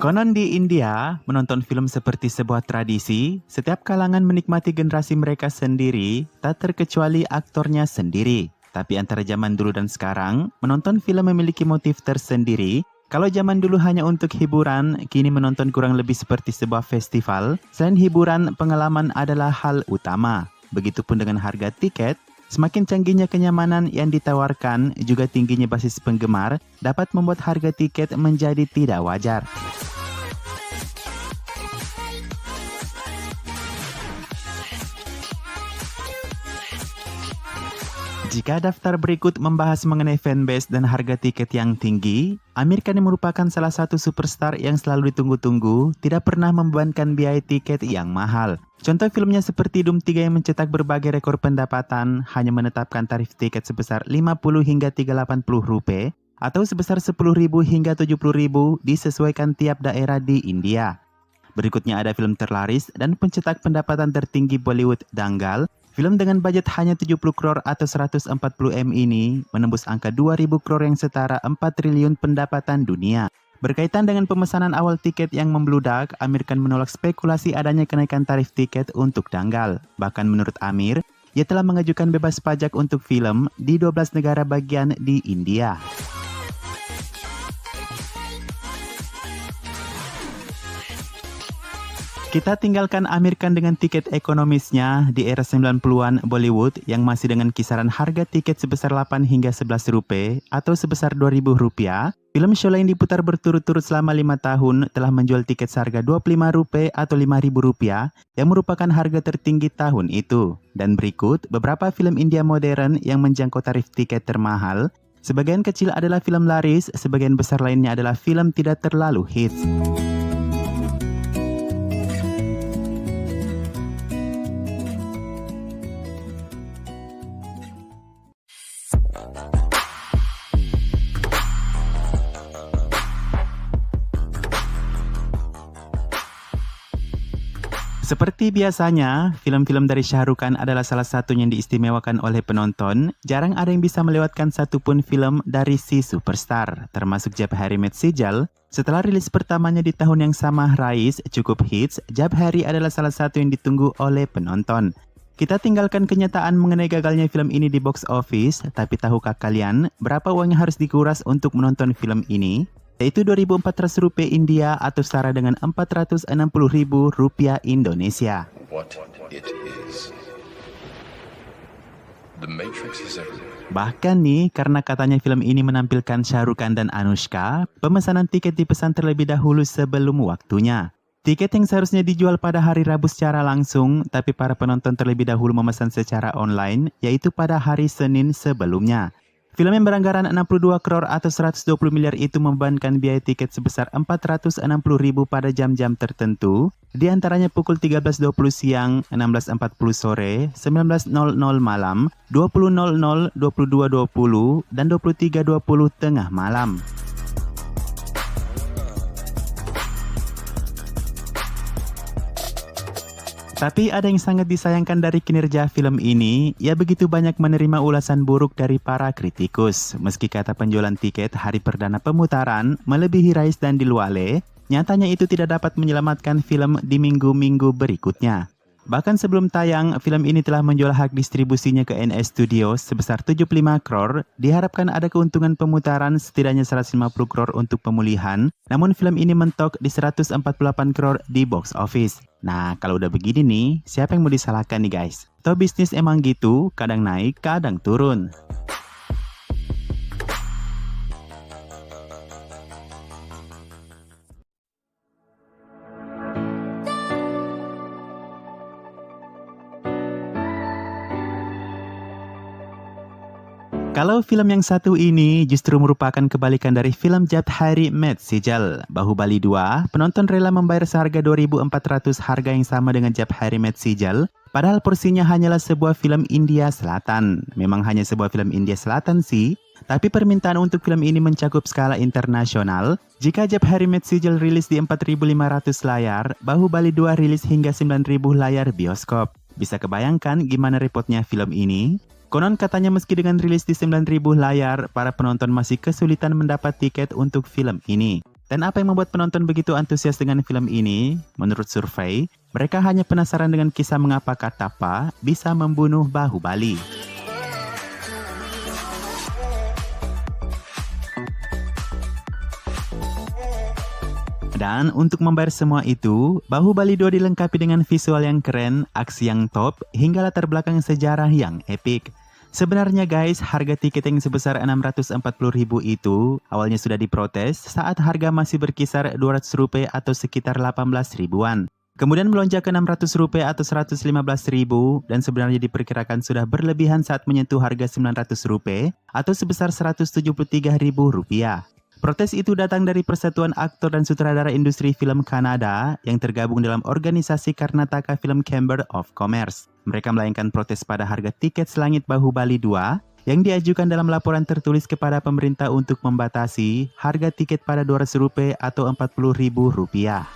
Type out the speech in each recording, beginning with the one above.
Konon di India, menonton film seperti sebuah tradisi, setiap kalangan menikmati generasi mereka sendiri, tak terkecuali aktornya sendiri. Tapi antara zaman dulu dan sekarang, menonton film memiliki motif tersendiri. Kalau zaman dulu hanya untuk hiburan, kini menonton kurang lebih seperti sebuah festival. Selain hiburan, pengalaman adalah hal utama. Begitupun dengan harga tiket. Semakin canggihnya kenyamanan yang ditawarkan, juga tingginya basis penggemar, dapat membuat harga tiket menjadi tidak wajar. Jika daftar berikut membahas mengenai fanbase dan harga tiket yang tinggi, Amir Khan yang merupakan salah satu superstar yang selalu ditunggu-tunggu, tidak pernah membebankan biaya tiket yang mahal. Contoh filmnya seperti Doom 3 yang mencetak berbagai rekor pendapatan, hanya menetapkan tarif tiket sebesar 50 hingga 380 rupiah, atau sebesar 10.000 hingga 70.000 disesuaikan tiap daerah di India. Berikutnya ada film terlaris dan pencetak pendapatan tertinggi Bollywood Dangal. Film dengan budget hanya 70 crore atau 140 M ini menembus angka 2.000 crore yang setara 4 triliun pendapatan dunia. Berkaitan dengan pemesanan awal tiket yang membludak, Amir Khan menolak spekulasi adanya kenaikan tarif tiket untuk Dangal. Bahkan menurut Amir, ia telah mengajukan bebas pajak untuk film di 12 negara bagian di India. Kita tinggalkan Amir Khan dengan tiket ekonomisnya di era 90-an Bollywood yang masih dengan kisaran harga tiket sebesar 8 hingga 11 rupiah atau sebesar 2.000 rupiah. Film Sholay yang diputar berturut-turut selama 5 tahun telah menjual tiket seharga 25 rupiah atau 5.000 rupiah yang merupakan harga tertinggi tahun itu. Dan berikut beberapa film India modern yang menjangkau tarif tiket termahal. Sebagian kecil adalah film laris, sebagian besar lainnya adalah film tidak terlalu hits. Seperti biasanya, film-film dari Shah Rukh Khan adalah salah satu yang diistimewakan oleh penonton. Jarang ada yang bisa melewatkan satupun film dari si superstar, termasuk Jab Harry Met Sejal. Setelah rilis pertamanya di tahun yang sama Rais cukup hits, Jab Harry adalah salah satu yang ditunggu oleh penonton. Kita tinggalkan kenyataan mengenai gagalnya film ini di box office, tapi tahukah kalian berapa uang yang harus dikuras untuk menonton film ini? Yaitu 2.400 rupiah India atau setara dengan 460.000 rupiah Indonesia. What it is. The Matrix is everywhere. Bahkan nih, karena katanya film ini menampilkan Shah Rukh Khan dan Anushka, pemesanan tiket dipesan terlebih dahulu sebelum waktunya. Tiket yang seharusnya dijual pada hari Rabu secara langsung, tapi para penonton terlebih dahulu memesan secara online, yaitu pada hari Senin sebelumnya. Film yang beranggaran 62 crore atau 120 miliar itu membebankan biaya tiket sebesar 460.000 pada jam-jam tertentu, di antaranya pukul 13.20 siang, 16.40 sore, 19.00 malam, 20.00, 22.20, dan 23.20 tengah malam. Tapi ada yang sangat disayangkan dari kinerja film ini, ia begitu banyak menerima ulasan buruk dari para kritikus. Meski kata penjualan tiket hari perdana pemutaran melebihi Rais dan Dilwale, nyatanya itu tidak dapat menyelamatkan film di minggu-minggu berikutnya. Bahkan sebelum tayang, film ini telah menjual hak distribusinya ke NS Studios sebesar 75 crore. Diharapkan ada keuntungan pemutaran setidaknya 150 crore untuk pemulihan. Namun film ini mentok di 148 crore di box office. Nah, kalau udah begini nih, siapa yang mau disalahkan nih guys? Toh bisnis emang gitu, kadang naik, kadang turun. Kalau film yang satu ini justru merupakan kebalikan dari film Jab Harry Met Sejal. Bahubali 2, penonton rela membayar seharga 2.400 harga yang sama dengan Jab Harry Met Sejal. Padahal porsinya hanyalah sebuah film India Selatan. Memang hanya sebuah film India Selatan sih, tapi permintaan untuk film ini mencakup skala internasional. Jika Jab Harry Met Sejal rilis di 4.500 layar, Bahubali 2 rilis hingga 9.000 layar bioskop. Bisa kebayangkan gimana repotnya film ini? Konon katanya meski dengan rilis di 9.000 layar, para penonton masih kesulitan mendapat tiket untuk film ini. Dan apa yang membuat penonton begitu antusias dengan film ini? Menurut survei, mereka hanya penasaran dengan kisah mengapa Katappa bisa membunuh Bahubali. Dan untuk membayar semua itu, Bahubali 2 dilengkapi dengan visual yang keren, aksi yang top, hingga latar belakang sejarah yang epik. Sebenarnya guys, harga tiket yang sebesar 640.000 itu awalnya sudah diprotes saat harga masih berkisar 200 rupiah atau sekitar 18 ribuan. Kemudian melonjak ke 600 rupiah atau 115 ribu dan sebenarnya diperkirakan sudah berlebihan saat menyentuh harga 900 rupiah atau sebesar 173 ribu rupiah. Protes itu datang dari Persatuan Aktor dan Sutradara Industri Film Kanada yang tergabung dalam organisasi Karnataka Film Chamber of Commerce. Mereka melayangkan protes pada harga tiket selangit Bahubali 2 yang diajukan dalam laporan tertulis kepada pemerintah untuk membatasi harga tiket pada 200 rupiah atau 40 ribu rupiah.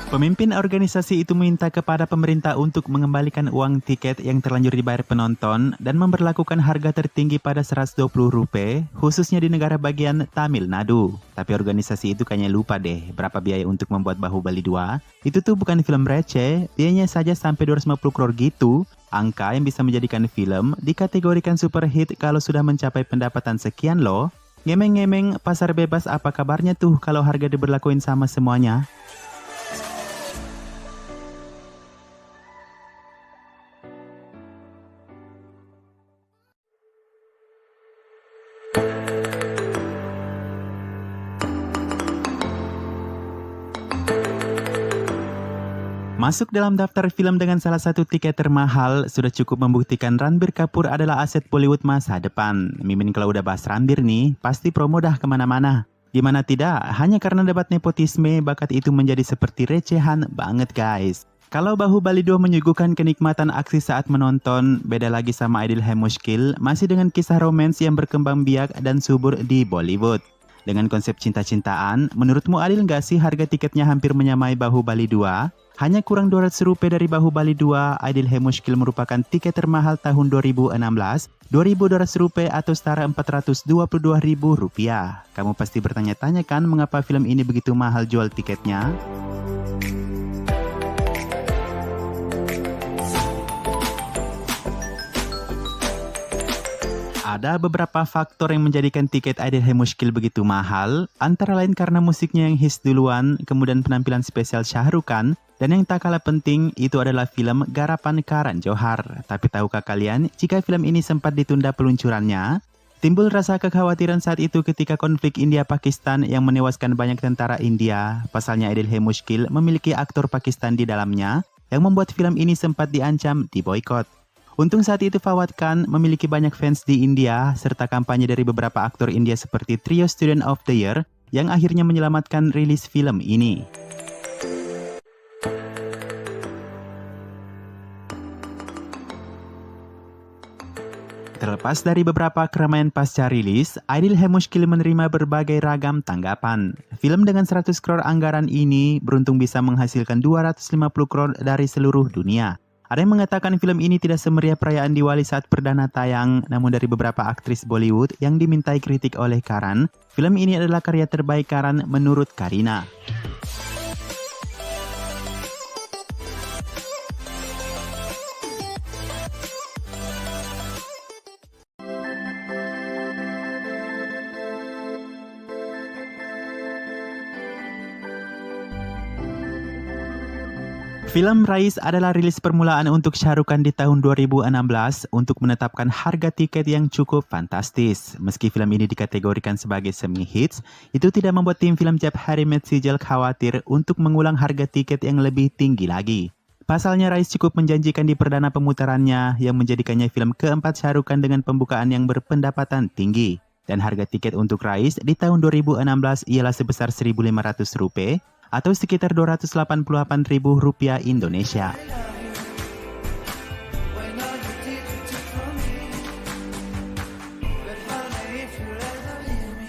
Pemimpin organisasi itu meminta kepada pemerintah untuk mengembalikan uang tiket yang terlanjur dibayar penonton dan memberlakukan harga tertinggi pada 120 rupiah, khususnya di negara bagian Tamil Nadu. Tapi organisasi itu kayaknya lupa deh berapa biaya untuk membuat Bahubali 2. Itu tuh bukan film receh, biayanya saja sampai 250 crore gitu. Angka yang bisa menjadikan film dikategorikan super hit kalau sudah mencapai pendapatan sekian loh. Ngemeng-ngemeng, pasar bebas apa kabarnya tuh kalau harga diberlakuin sama semuanya? Masuk dalam daftar film dengan salah satu tiket termahal sudah cukup membuktikan Ranbir Kapoor adalah aset Bollywood masa depan. Mimin kalau udah bahas Ranbir nih, pasti promo dah kemana-mana. Gimana tidak, hanya karena debat nepotisme, bakat itu menjadi seperti recehan banget guys. Kalau Bahubali 2 menyuguhkan kenikmatan aksi saat menonton, beda lagi sama Adil Mushkil, masih dengan kisah romans yang berkembang biak dan subur di Bollywood. Dengan konsep cinta-cintaan, menurutmu adil nggak sih harga tiketnya hampir menyamai Bahubali 2? Hanya kurang 200 rupiah dari Bahubali 2, Adil Mushkil merupakan tiket termahal tahun 2016, 2.200 rupiah atau setara 422 ribu rupiah. Kamu pasti bertanya-tanya kan mengapa film ini begitu mahal jual tiketnya? Ada beberapa faktor yang menjadikan tiket Adil Mushkil begitu mahal, antara lain karena musiknya yang hits duluan, kemudian penampilan spesial Shah Rukh Khan, dan yang tak kalah penting itu adalah film garapan Karan Johar. Tapi tahukah kalian jika film ini sempat ditunda peluncurannya? Timbul rasa kekhawatiran saat itu ketika konflik India-Pakistan yang menewaskan banyak tentara India. Pasalnya Adil Mushkil memiliki aktor Pakistan di dalamnya, yang membuat film ini sempat diancam diboikot. Untung saat itu Fawad Khan memiliki banyak fans di India, serta kampanye dari beberapa aktor India seperti trio Student of the Year, yang akhirnya menyelamatkan rilis film ini. Terlepas dari beberapa keramaian pasca rilis, Adil Mushkil menerima berbagai ragam tanggapan. Film dengan 100 crore anggaran ini beruntung bisa menghasilkan 250 crore dari seluruh dunia. Ada yang mengatakan film ini tidak semeriah perayaan Diwali saat perdana tayang, namun dari beberapa aktris Bollywood yang dimintai kritik oleh Karan, film ini adalah karya terbaik Karan menurut Karina. Film Rais adalah rilis permulaan untuk Shah Rukh Khan di tahun 2016 untuk menetapkan harga tiket yang cukup fantastis. Meski film ini dikategorikan sebagai semi-hits, itu tidak membuat tim film Jab Harry Met Sijal khawatir untuk mengulang harga tiket yang lebih tinggi lagi. Pasalnya Rais cukup menjanjikan di perdana pemutarannya yang menjadikannya film keempat Shah Rukh Khan dengan pembukaan yang berpendapatan tinggi. Dan harga tiket untuk Rais di tahun 2016 ialah sebesar Rp1.500 atau sekitar Rp288.000 Indonesia.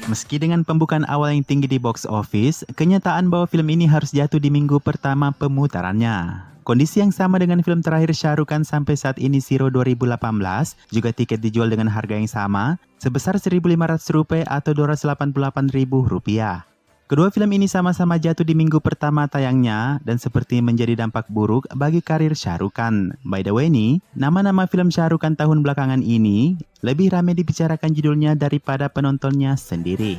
Meski dengan pembukaan awal yang tinggi di box office, kenyataan bahwa film ini harus jatuh di minggu pertama pemutarannya. Kondisi yang sama dengan film terakhir Shah Rukh Khan sampai saat ini, Zero 2018, juga tiket dijual dengan harga yang sama, sebesar Rp1.500 atau Rp288.000. Kedua film ini sama-sama jatuh di minggu pertama tayangnya dan seperti menjadi dampak buruk bagi karir Shah Rukh Khan. By the way nih, nama-nama film Shah Rukh Khan tahun belakangan ini lebih ramai dibicarakan judulnya daripada penontonnya sendiri.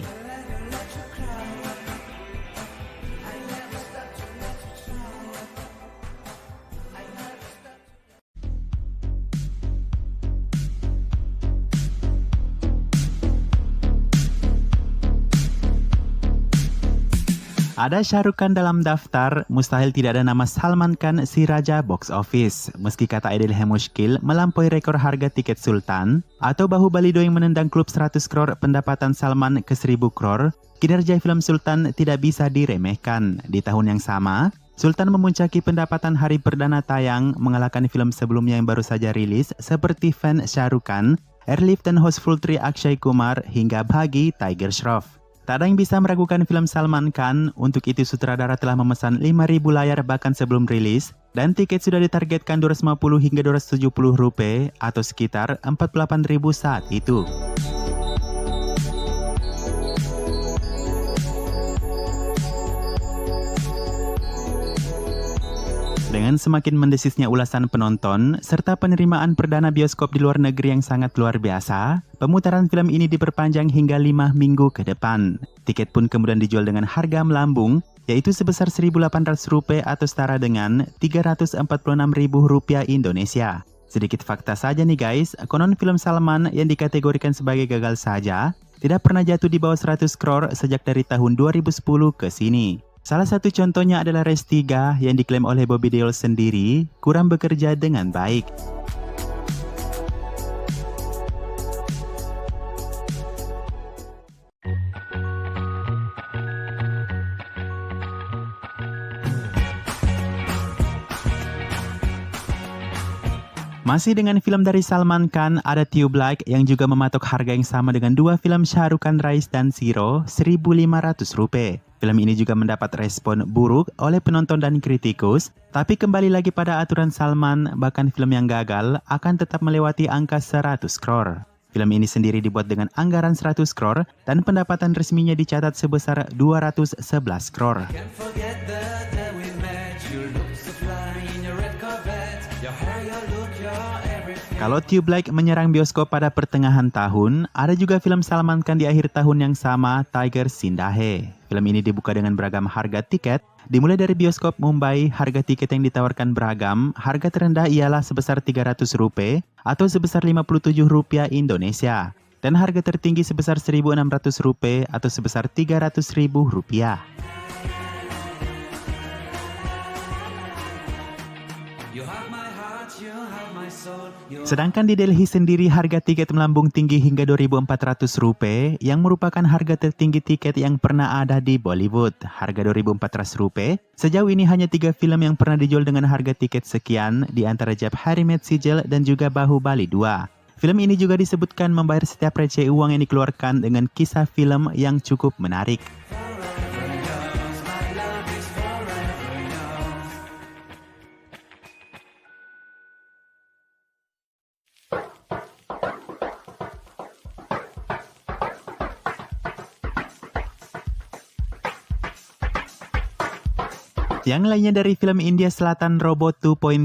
Ada Shah Rukh Khan dalam daftar, mustahil tidak ada nama Salman Khan si raja box office. Meski kata Aidil Hemushkil melampaui rekor harga tiket Sultan, atau Bahubali 2 yang menendang klub 100 crore pendapatan Salman ke 1000 crore, kinerja film Sultan tidak bisa diremehkan. Di tahun yang sama, Sultan memuncaki pendapatan hari perdana tayang, mengalahkan film sebelumnya yang baru saja rilis seperti Fan Shah Rukh Khan, Airlift dan Housefull 3 Akshay Kumar, hingga Bhagi Tiger Shroff. Tak ada yang bisa meragukan film Salman Khan, untuk itu sutradara telah memesan 5.000 layar bahkan sebelum rilis, dan tiket sudah ditargetkan Rp250 hingga Rp270 atau sekitar Rp48.000 saat itu. Dengan semakin mendesisnya ulasan penonton, serta penerimaan perdana bioskop di luar negeri yang sangat luar biasa, pemutaran film ini diperpanjang hingga 5 minggu ke depan. Tiket pun kemudian dijual dengan harga melambung, yaitu sebesar Rp1.800 atau setara dengan Rp346.000 Indonesia. Sedikit fakta saja nih guys, konon film Salman yang dikategorikan sebagai gagal saja, tidak pernah jatuh di bawah 100 crore sejak dari tahun 2010 ke sini. Salah satu contohnya adalah Race 3 yang diklaim oleh Bobby Deol sendiri kurang bekerja dengan baik. Masih dengan film dari Salman Khan, ada Tube Like yang juga mematok harga yang sama dengan dua film Shah Rukh Khan, Rise dan Zero, Rp1.500. Film ini juga mendapat respon buruk oleh penonton dan kritikus, tapi kembali lagi pada aturan Salman, bahkan film yang gagal akan tetap melewati angka 100 crore. Film ini sendiri dibuat dengan anggaran 100 crore dan pendapatan resminya dicatat sebesar 211 crore. Kalau Tube Like menyerang bioskop pada pertengahan tahun, ada juga film Salman Khan di akhir tahun yang sama, Tiger Zinda Hai. Film ini dibuka dengan beragam harga tiket, dimulai dari bioskop Mumbai, harga tiket yang ditawarkan beragam, harga terendah ialah sebesar Rp300 atau sebesar Rp57 Indonesia, dan harga tertinggi sebesar Rp1.600 atau sebesar Rp300.000. Sedangkan di Delhi sendiri harga tiket melambung tinggi hingga Rp2.400 yang merupakan harga tertinggi tiket yang pernah ada di Bollywood. Harga Rp2.400 sejauh ini hanya 3 film yang pernah dijual dengan harga tiket sekian, di antara Jab Harry Met Sijal dan juga Bahubali 2. Film ini juga disebutkan membayar setiap receh uang yang dikeluarkan dengan kisah film yang cukup menarik. Yang lainnya dari film India Selatan, Robot 2.0,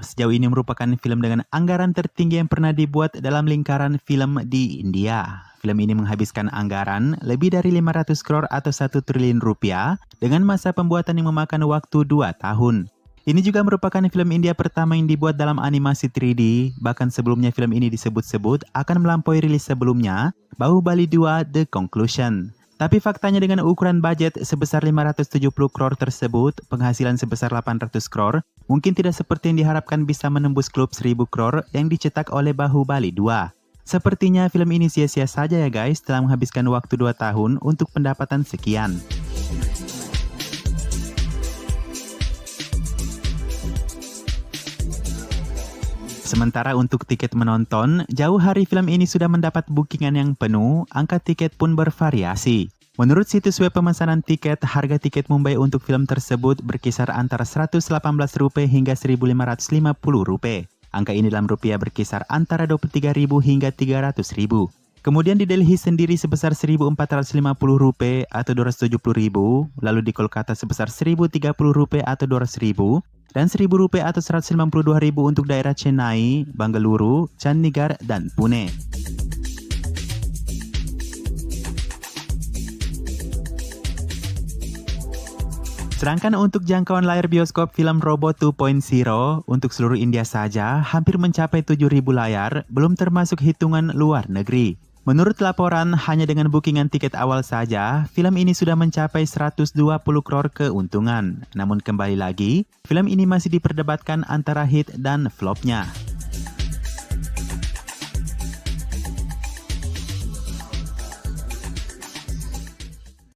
sejauh ini merupakan film dengan anggaran tertinggi yang pernah dibuat dalam lingkaran film di India. Film ini menghabiskan anggaran lebih dari 500 crore atau 1 triliun rupiah dengan masa pembuatan yang memakan waktu 2 tahun. Ini juga merupakan film India pertama yang dibuat dalam animasi 3D, bahkan sebelumnya film ini disebut-sebut akan melampaui rilis sebelumnya, Bahubali 2 The Conclusion. Tapi faktanya dengan ukuran budget sebesar 570 crore tersebut, penghasilan sebesar 800 crore, mungkin tidak seperti yang diharapkan bisa menembus klub 1000 crore yang dicetak oleh Bahubali 2. Sepertinya film ini sia-sia saja ya guys, telah menghabiskan waktu 2 tahun untuk pendapatan sekian. Sementara untuk tiket menonton, jauh hari film ini sudah mendapat bookingan yang penuh, angka tiket pun bervariasi. Menurut situs web pemesanan tiket, harga tiket Mumbai untuk film tersebut berkisar antara Rp118 hingga Rp1.550. Angka ini dalam rupiah berkisar antara Rp23.000 hingga Rp300.000. Kemudian di Delhi sendiri sebesar Rp1.450 atau Rp270.000, lalu di Kolkata sebesar Rp1.030 atau Rp200.000, dan Rp1.000 atau Rp192.000 untuk daerah Chennai, Bangalore, Chandigarh, dan Pune. Sedangkan untuk jangkauan layar bioskop film Robot 2.0 untuk seluruh India saja hampir mencapai 7.000 layar, belum termasuk hitungan luar negeri. Menurut laporan, hanya dengan bookingan tiket awal saja, film ini sudah mencapai 120 crore keuntungan. Namun kembali lagi, film ini masih diperdebatkan antara hit dan flopnya.